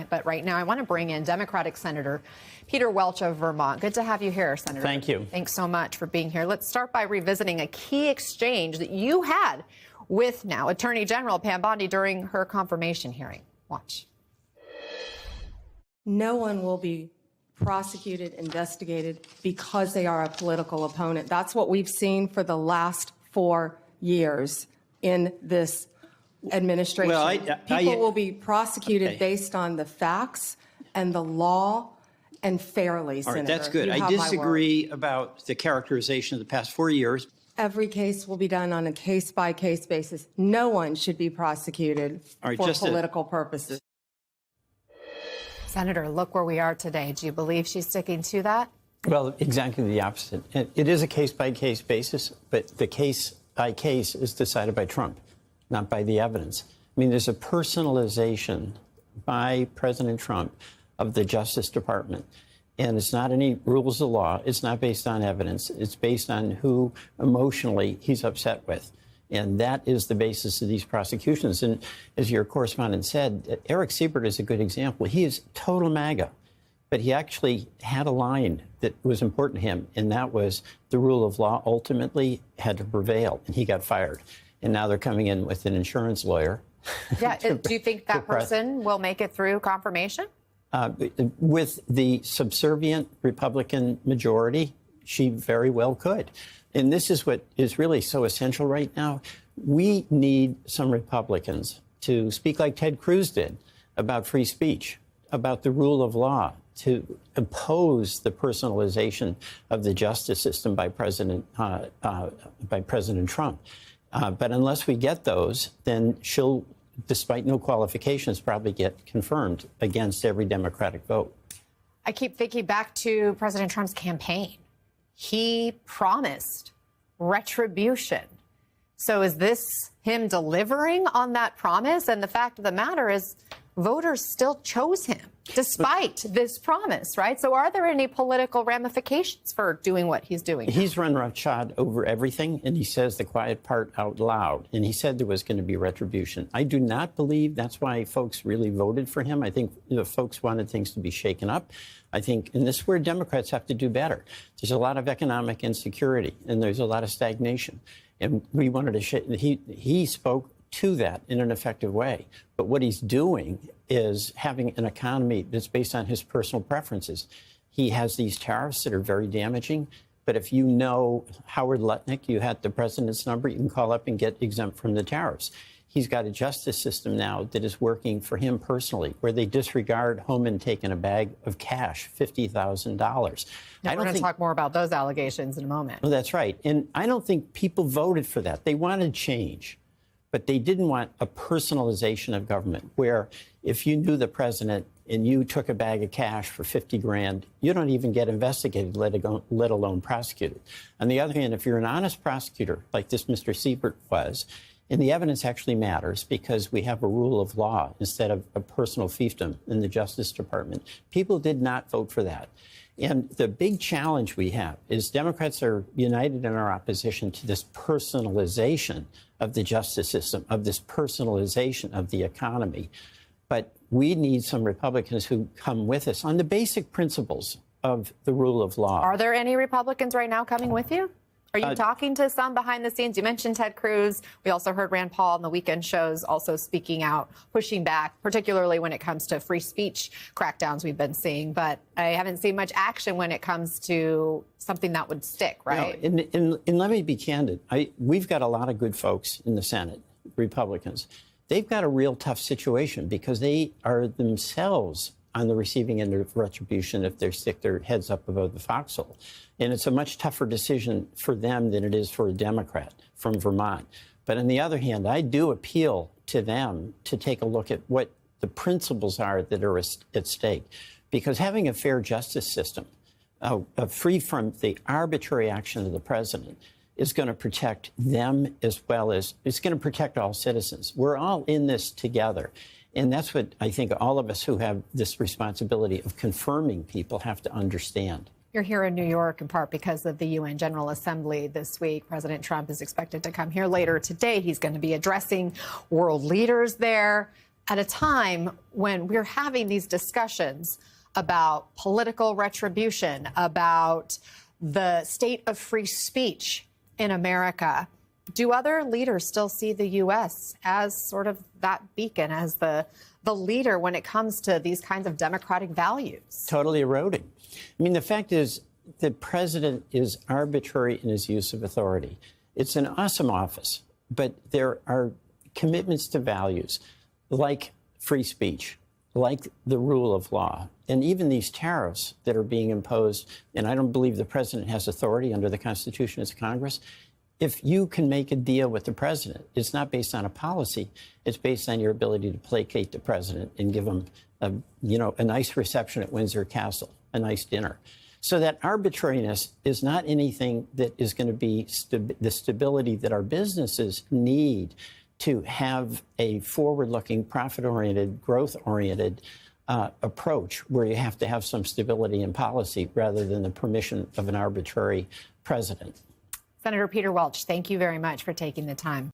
But right now, I want to bring in Democratic Senator Peter Welch of Vermont. Good to have you here, Senator. Thank you. Thanks so much for being here. Let's start by revisiting a key exchange that you had with now Attorney General Pam Bondi during her confirmation hearing. Watch. No one will be prosecuted, investigated because they are a political opponent. That's what we've seen for the last 4 years in this administration. Well, People will be prosecuted based on the facts and the law and fairly, All Senator. right, that's good. You I have my word. disagree about the characterization of the past 4 years. Every case will be done on a case-by-case basis. No one should be prosecuted All right, for just political purposes. Senator, look where we are today. Do you believe she's sticking to that? Well, exactly the opposite. It is a case-by-case basis, but the case-by-case is decided by Trump, not by the evidence. I mean, there's a personalization by President Trump of the Justice Department. And it's not any rules of law. It's not based on evidence. It's based on who emotionally he's upset with. And that is the basis of these prosecutions. And as your correspondent said, Eric Siebert is a good example. He is total MAGA, but he actually had a line that was important to him, and that was the rule of law ultimately had to prevail, and he got fired. And now they're coming in with an insurance lawyer. Yeah. Do you think that person will make it through confirmation? With the subservient Republican majority, she very well could. And this is what is really so essential right now. We need some Republicans to speak like Ted Cruz did about free speech, about the rule of law, to oppose the personalization of the justice system by President Trump. But unless we get those, then she'll, despite no qualifications, probably get confirmed against every Democratic vote. I keep thinking back to President Trump's campaign. He promised retribution. So is this him delivering on that promise? And the fact of the matter is, voters still chose him despite this promise, right? So are there any political ramifications for doing what he's doing? He's run roughshod over everything, and he says the quiet part out loud. And he said there was going to be retribution. I do not believe that's why folks really voted for him. I think the folks wanted things to be shaken up. I think, and this is where Democrats have to do better. There's a lot of economic insecurity, and there's a lot of stagnation. And we wanted to he spoke to that in an effective way. But what he's doing is having an economy that's based on his personal preferences. He has these tariffs that are very damaging. But if you know Howard Lutnick, you had the president's number, you can call up and get exempt from the tariffs. He's got a justice system now that is working for him personally, where they disregard home and take in a bag of cash, $50,000. Now, we're going to talk more about those allegations in a moment. Well, that's right. And I don't think people voted for that. They wanted change, but they didn't want a personalization of government, where if you knew the president and you took a bag of cash for 50 grand, you don't even get investigated, let alone prosecuted. On the other hand, if you're an honest prosecutor, like this Mr. Siebert was, and the evidence actually matters because we have a rule of law instead of a personal fiefdom in the Justice Department. People did not vote for that. And the big challenge we have is Democrats are united in our opposition to this personalization of the justice system, of this personalization of the economy. But we need some Republicans who come with us on the basic principles of the rule of law. Are there any Republicans right now coming with you? Are you talking to some behind the scenes? You mentioned Ted Cruz. We also heard Rand Paul on the weekend shows also speaking out, pushing back, particularly when it comes to free speech crackdowns we've been seeing. But I haven't seen much action when it comes to something that would stick, right? No, and let me be candid. We've got a lot of good folks in the Senate, Republicans. They've got a real tough situation because they are themselves on the receiving end of retribution if they stick their heads up above the foxhole. And it's a much tougher decision for them than it is for a Democrat from Vermont. But on the other hand, I do appeal to them to take a look at what the principles are that are at stake. Because having a fair justice system, free from the arbitrary action of the president, is going to protect them as well as it's going to protect all citizens. We're all in this together. And that's what I think all of us who have this responsibility of confirming people have to understand. You're here in New York in part because of the UN General Assembly this week. President Trump is expected to come here later today. He's going to be addressing world leaders there. at a time when we're having these discussions about political retribution, about the state of free speech in America. Do other leaders still see the U.S. as sort of that beacon, as the leader when it comes to these kinds of democratic values? Totally eroding. I mean, the fact is, the president is arbitrary in his use of authority. It's an awesome office, but there are commitments to values like free speech, like the rule of law, and even these tariffs that are being imposed. And I don't believe the president has authority under the Constitution as Congress. If you can make a deal with the president, it's not based on a policy. It's based on your ability to placate the president and give him a nice reception at Windsor Castle, a nice dinner. So that arbitrariness is not anything that is going to be the stability that our businesses need to have a forward-looking, profit-oriented, growth-oriented approach where you have to have some stability in policy rather than the permission of an arbitrary president. Senator Peter Welch, thank you very much for taking the time.